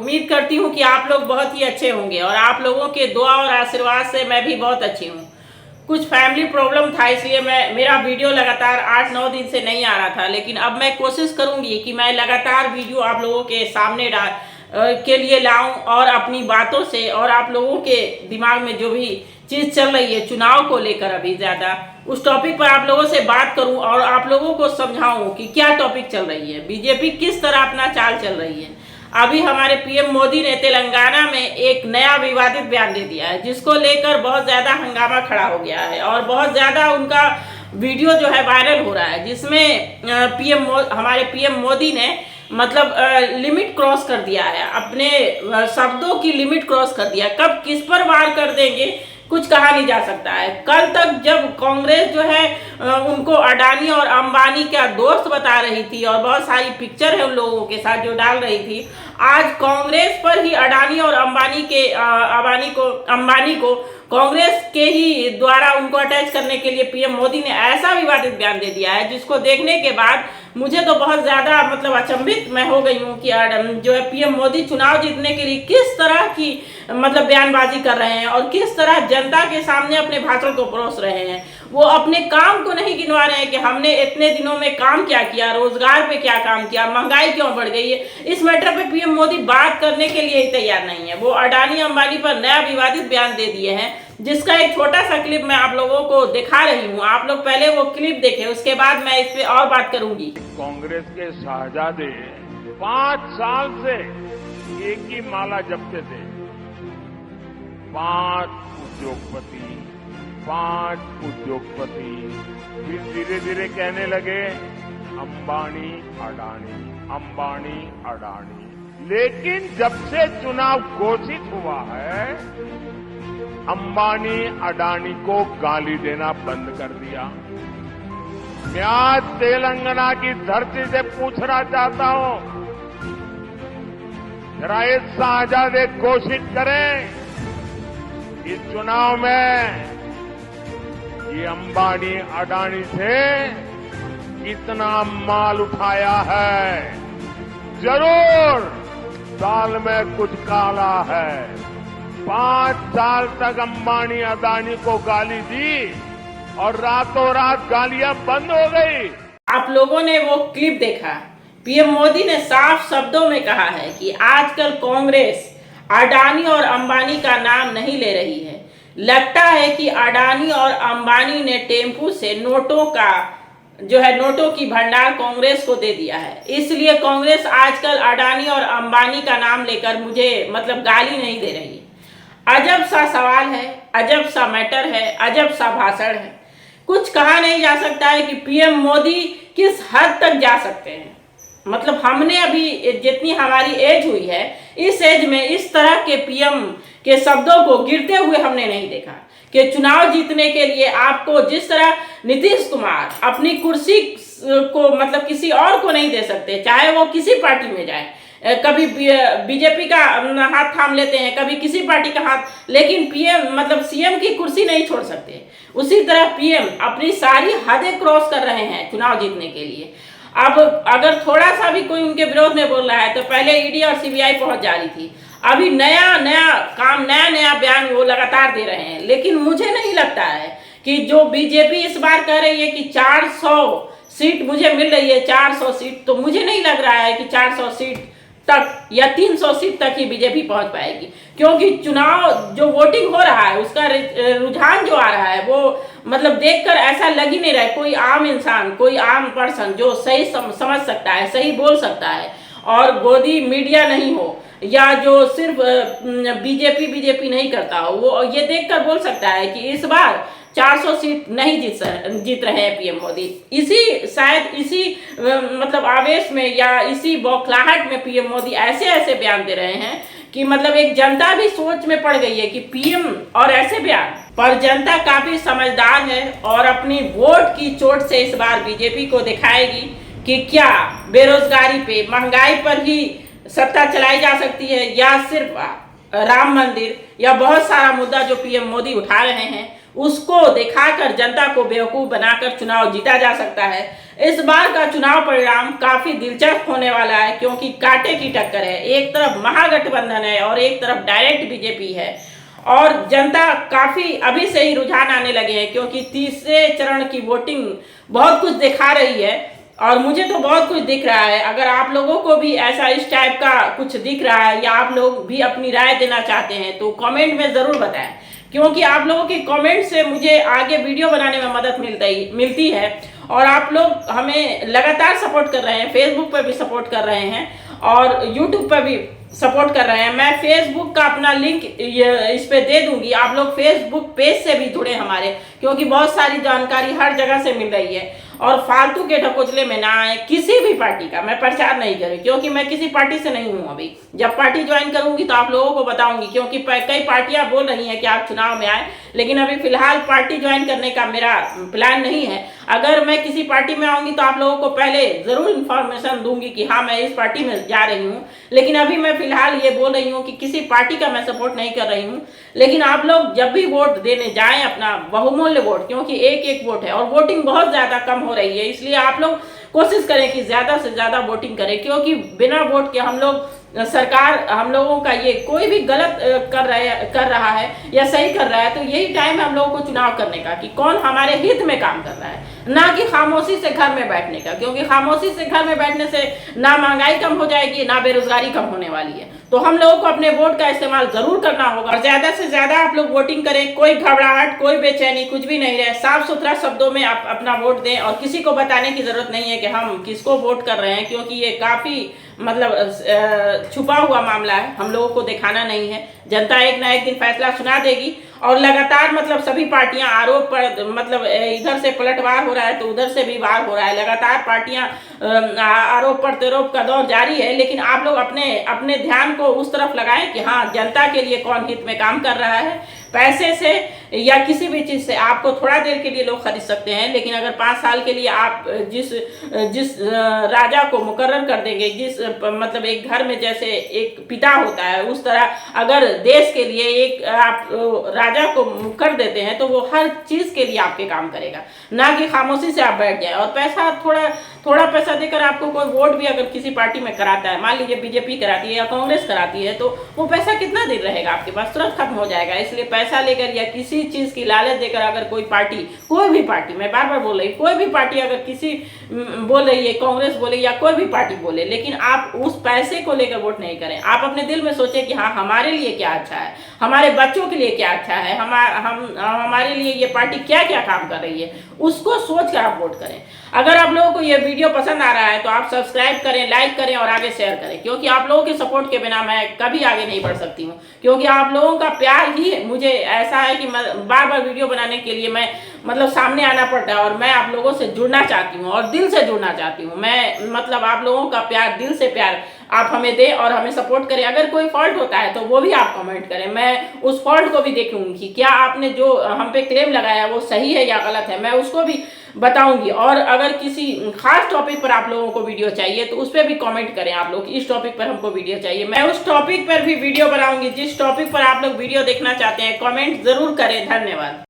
उम्मीद करती हूँ कि आप लोग बहुत ही अच्छे होंगे और आप लोगों के दुआ और आशीर्वाद से मैं भी बहुत अच्छी हूँ। कुछ फैमिली प्रॉब्लम था, इसलिए मेरा वीडियो लगातार 8-9 दिन से नहीं आ रहा था, लेकिन अब मैं कोशिश करूँगी कि मैं लगातार वीडियो आप लोगों के सामने के लिए लाऊं और अपनी बातों से और आप लोगों के दिमाग में जो भी चीज़ चल रही है चुनाव को लेकर अभी ज़्यादा उस टॉपिक पर आप लोगों से बात करूं और आप लोगों को समझाऊं कि क्या टॉपिक चल रही है, बीजेपी किस तरह अपना चाल चल रही है। अभी हमारे पीएम मोदी ने तेलंगाना में एक नया विवादित बयान दे दिया है, जिसको लेकर बहुत ज़्यादा हंगामा खड़ा हो गया है और बहुत ज़्यादा उनका वीडियो जो है वायरल हो रहा है, जिसमें हमारे पीएम मोदी ने मतलब लिमिट क्रॉस कर दिया है, अपने शब्दों की लिमिट क्रॉस कर दिया। कब किस पर वार कर देंगे कुछ कहा नहीं जा सकता है। कल तक जब कांग्रेस जो है उनको अडानी और अंबानी का दोस्त बता रही थी और बहुत सारी पिक्चर है उन लोगों के साथ जो डाल रही थी, आज कांग्रेस पर ही अडानी और अंबानी को कांग्रेस के ही द्वारा उनको अटैच करने के लिए पीएम मोदी ने ऐसा विवादित बयान दे दिया है, जिसको देखने के बाद मुझे तो बहुत ज़्यादा मतलब अचंभित मैं हो गई हूँ कि जो है पीएम मोदी चुनाव जीतने के लिए किस तरह की मतलब बयानबाजी कर रहे हैं और किस तरह जनता के सामने अपने भाषण को परोस रहे हैं। वो अपने काम को नहीं गिनवा रहे हैं कि हमने इतने दिनों में काम क्या किया, रोजगार पे क्या काम किया, महंगाई क्यों बढ़ गई है। इस मैटर पे पीएम मोदी बात करने के लिए ही तैयार नहीं है। वो अडानी अंबानी पर नया विवादित बयान दे दिए हैं, जिसका एक छोटा सा क्लिप मैं आप लोगों को दिखा रही हूँ। आप लोग पहले वो क्लिप देखें, उसके बाद मैं इस पे और बात करूंगी। कांग्रेस के शाहजादे 5 साल से एक ही माला जपते थे, 5 उद्योगपति। फिर धीरे धीरे कहने लगे अंबानी अडानी। लेकिन जब से चुनाव घोषित हुआ है, अंबानी अडानी को गाली देना बंद कर दिया। मैं आज तेलंगाना की धरती से पूछना चाहता हूं, जरा ये शाहजादे घोषित करें इस चुनाव में ये अंबानी अडानी से कितना माल उठाया है। जरूर दाल में कुछ काला है। 5 साल तक अंबानी अडानी को गाली दी और रातों रात गालियां बंद हो गई। आप लोगों ने वो क्लिप देखा। पीएम मोदी ने साफ शब्दों में कहा है कि आजकल कांग्रेस अडानी और अंबानी का नाम नहीं ले रही है। लगता है कि अडानी और अंबानी ने टेम्पू से नोटों की भंडार कांग्रेस को दे दिया है, इसलिए कांग्रेस आजकल अडानी और अंबानी का नाम लेकर मुझे मतलब गाली नहीं दे रही। अजब सा सवाल है, अजब सा मैटर है, अजब सा भाषण है। कुछ कहा नहीं जा सकता है कि पीएम मोदी किस हद तक जा सकते हैं। मतलब हमने अभी जितनी हमारी एज हुई है, इस एज में इस तरह के पीएम के शब्दों को गिरते हुए हमने नहीं देखा कि चुनाव जीतने के लिए आपको जिस तरह नीतीश कुमार अपनी कुर्सी को मतलब किसी और को नहीं दे सकते, चाहे वो किसी पार्टी में जाए। कभी बीजेपी का हाथ थाम लेते हैं, कभी किसी पार्टी का हाथ, लेकिन पीएम मतलब सीएम की कुर्सी नहीं छोड़ सकते। उसी तरह पीएम अपनी सारी हदें क्रॉस कर रहे हैं चुनाव जीतने के लिए। अब अगर थोड़ा सा भी कोई उनके विरोध में बोल रहा है तो पहले ईडी और सीबीआई पहुंच जा रही थी। अभी नया बयान वो लगातार दे रहे हैं। लेकिन मुझे नहीं लगता है कि जो बीजेपी इस बार कह रही है कि 400 सीट मुझे मिल रही है, 400 सीट, तो मुझे नहीं लग रहा है कि 400 सीट तक या 300 सीट तक ही बीजेपी पहुंच पाएगी, क्योंकि चुनाव जो वोटिंग हो रहा है उसका रुझान जो आ रहा है वो मतलब देखकर ऐसा लग ही नहीं रहा है कोई आम इंसान, कोई आम पर्सन जो सही समझ सकता है, सही बोल सकता है और गोदी मीडिया नहीं हो या जो सिर्फ बीजेपी नहीं करता हो, वो ये देखकर बोल सकता है कि इस बार 400 सीट नहीं जीत रहे हैं पीएम मोदी। शायद इसी मतलब आवेश में या इसी बौखलाहट में पीएम मोदी ऐसे बयान दे रहे हैं कि मतलब एक जनता भी सोच में पड़ गई है कि पीएम और ऐसे बयान पर जनता काफी समझदार है और अपनी वोट की चोट से इस बार बीजेपी को दिखाएगी कि क्या बेरोजगारी पे, महंगाई पर ही सत्ता चलाई जा सकती है या सिर्फ राम मंदिर या बहुत सारा मुद्दा जो पीएम मोदी उठा रहे हैं उसको दिखाकर जनता को बेवकूफ बनाकर चुनाव जीता जा सकता है। इस बार का चुनाव परिणाम काफी दिलचस्प होने वाला है, क्योंकि कांटे की टक्कर है। एक तरफ महागठबंधन है और एक तरफ डायरेक्ट बीजेपी है, और जनता काफी अभी से ही रुझान आने लगे हैं, क्योंकि तीसरे चरण की वोटिंग बहुत कुछ दिखा रही है और मुझे तो बहुत कुछ दिख रहा है। अगर आप लोगों को भी ऐसा इस टाइप का कुछ दिख रहा है या आप लोग भी अपनी राय देना चाहते हैं तो कमेंट में ज़रूर बताएं, क्योंकि आप लोगों के कमेंट से मुझे आगे वीडियो बनाने में मदद मिलती है। और आप लोग हमें लगातार सपोर्ट कर रहे हैं, फेसबुक पर भी सपोर्ट कर रहे हैं और यूट्यूब पर भी सपोर्ट कर रहे हैं। मैं फेसबुक का अपना लिंक इस पे दे दूंगी, आप लोग फेसबुक पेज से भी जुड़े हमारे, क्योंकि बहुत सारी जानकारी हर जगह से मिल रही है। और फालतू के ढकोसले में ना आए, किसी भी पार्टी का मैं प्रचार नहीं करूँ, क्योंकि मैं किसी पार्टी से नहीं हूँ। अभी जब पार्टी ज्वाइन करूंगी तो आप लोगों को बताऊंगी, क्योंकि कई पार्टियां बोल रही हैं कि आप चुनाव में आए, लेकिन अभी फिलहाल पार्टी ज्वाइन करने का मेरा प्लान नहीं है। अगर मैं किसी पार्टी में आऊंगी तो आप लोगों को पहले जरूर इन्फॉर्मेशन दूंगी कि हाँ मैं इस पार्टी में जा रही हूँ, लेकिन अभी मैं फिलहाल ये बोल रही हूँ कि किसी पार्टी का मैं सपोर्ट नहीं कर रही हूँ। लेकिन आप लोग जब भी वोट देने जाएं अपना बहुमूल्य वोट, क्योंकि एक एक वोट है और वोटिंग बहुत ज्यादा कम हो रही है, इसलिए आप लोग कोशिश करें कि ज्यादा से ज्यादा वोटिंग करें, क्योंकि बिना वोट के हम लोग सरकार हम लोगों का ये कोई भी गलत कर रहा है या सही कर रहा है, तो यही टाइम है हम लोगों को चुनाव करने का कि कौन हमारे हित में काम कर रहा है, ना कि खामोशी से घर में बैठने का, क्योंकि खामोशी से घर में बैठने से ना महंगाई कम हो जाएगी ना बेरोजगारी कम होने वाली है। तो हम लोगों को अपने वोट का इस्तेमाल जरूर करना होगा और ज्यादा से ज्यादा आप लोग वोटिंग करें। कोई घबराहट, कोई बेचैनी कुछ भी नहीं रहे, साफ सुथरा शब्दों में आप अपना वोट दें और किसी को बताने की जरूरत नहीं है कि हम किसको वोट कर रहे हैं, क्योंकि ये काफी मतलब छुपा हुआ मामला है, हम लोगों को दिखाना नहीं है। जनता एक ना एक दिन फैसला सुना देगी और लगातार मतलब सभी पार्टियां आरोप पर मतलब इधर से पलटवार हो रहा है तो उधर से भी वार हो रहा है, लगातार पार्टियां आरोप प्रत्यारोप का दौर जारी है। लेकिन आप लोग अपने ध्यान को उस तरफ लगाएं कि हाँ जनता के लिए कौन हित में काम कर रहा है। पैसे से या किसी भी चीज से आपको थोड़ा देर के लिए लोग खरीद सकते हैं, लेकिन अगर 5 साल के लिए आप जिस राजा को मुकर्रर कर देंगे, जिस मतलब एक घर में जैसे एक पिता होता है उस तरह अगर देश के लिए एक आप राजा को कर देते हैं तो वो हर चीज के लिए आपके काम करेगा, ना कि खामोशी से आप बैठ जाए। और पैसा थोड़ा पैसा देकर आपको कोई वोट भी अगर किसी पार्टी में कराता है, मान लीजिए बीजेपी कराती है या कांग्रेस कराती है, तो वो पैसा कितना देर रहेगा आपके पास, तुरंत खत्म हो जाएगा। इसलिए पैसा लेकर या किसी चीज की लालच देकर अगर कोई पार्टी, कोई भी पार्टी, मैं बार बार बोल रही, कोई भी पार्टी अगर किसी बोल रही है, कांग्रेस बोले या कोई भी पार्टी बोले, लेकिन आप उस पैसे को लेकर वोट नहीं करें। आप अपने दिल में सोचें कि हाँ हमारे लिए क्या अच्छा है, हमारे बच्चों के लिए क्या अच्छा है, हमारे लिए ये पार्टी क्या क्या काम कर रही है, उसको सोच कर आप वोट करें। अगर आप लोगों को ये वीडियो पसंद आ रहा है तो आप सब्सक्राइब करें, लाइक करें और आगे शेयर करें, क्योंकि आप लोगों के सपोर्ट के बिना मैं कभी आगे नहीं बढ़ सकती हूँ। क्योंकि आप लोगों का प्यार ही मुझे ऐसा है कि बार बार वीडियो बनाने के लिए मैं मतलब सामने आना पड़ता है और मैं आप लोगों से जुड़ना चाहती हूँ और दिल से जुड़ना चाहती हूँ। मैं मतलब आप लोगों का प्यार, दिल से प्यार आप हमें दें और हमें सपोर्ट करें। अगर कोई फॉल्ट होता है तो वो भी आप कमेंट करें, मैं उस फॉल्ट को भी देखूंगी, क्या आपने जो हम पे क्लेम लगाया वो सही है या गलत है, मैं उसको भी बताऊंगी। और अगर किसी खास टॉपिक पर आप लोगों को वीडियो चाहिए तो उस पर भी कमेंट करें आप लोग, इस टॉपिक पर हमको वीडियो चाहिए, मैं उस टॉपिक पर भी वीडियो बनाऊंगी। जिस टॉपिक पर आप लोग वीडियो देखना चाहते हैं कमेंट जरूर करें। धन्यवाद।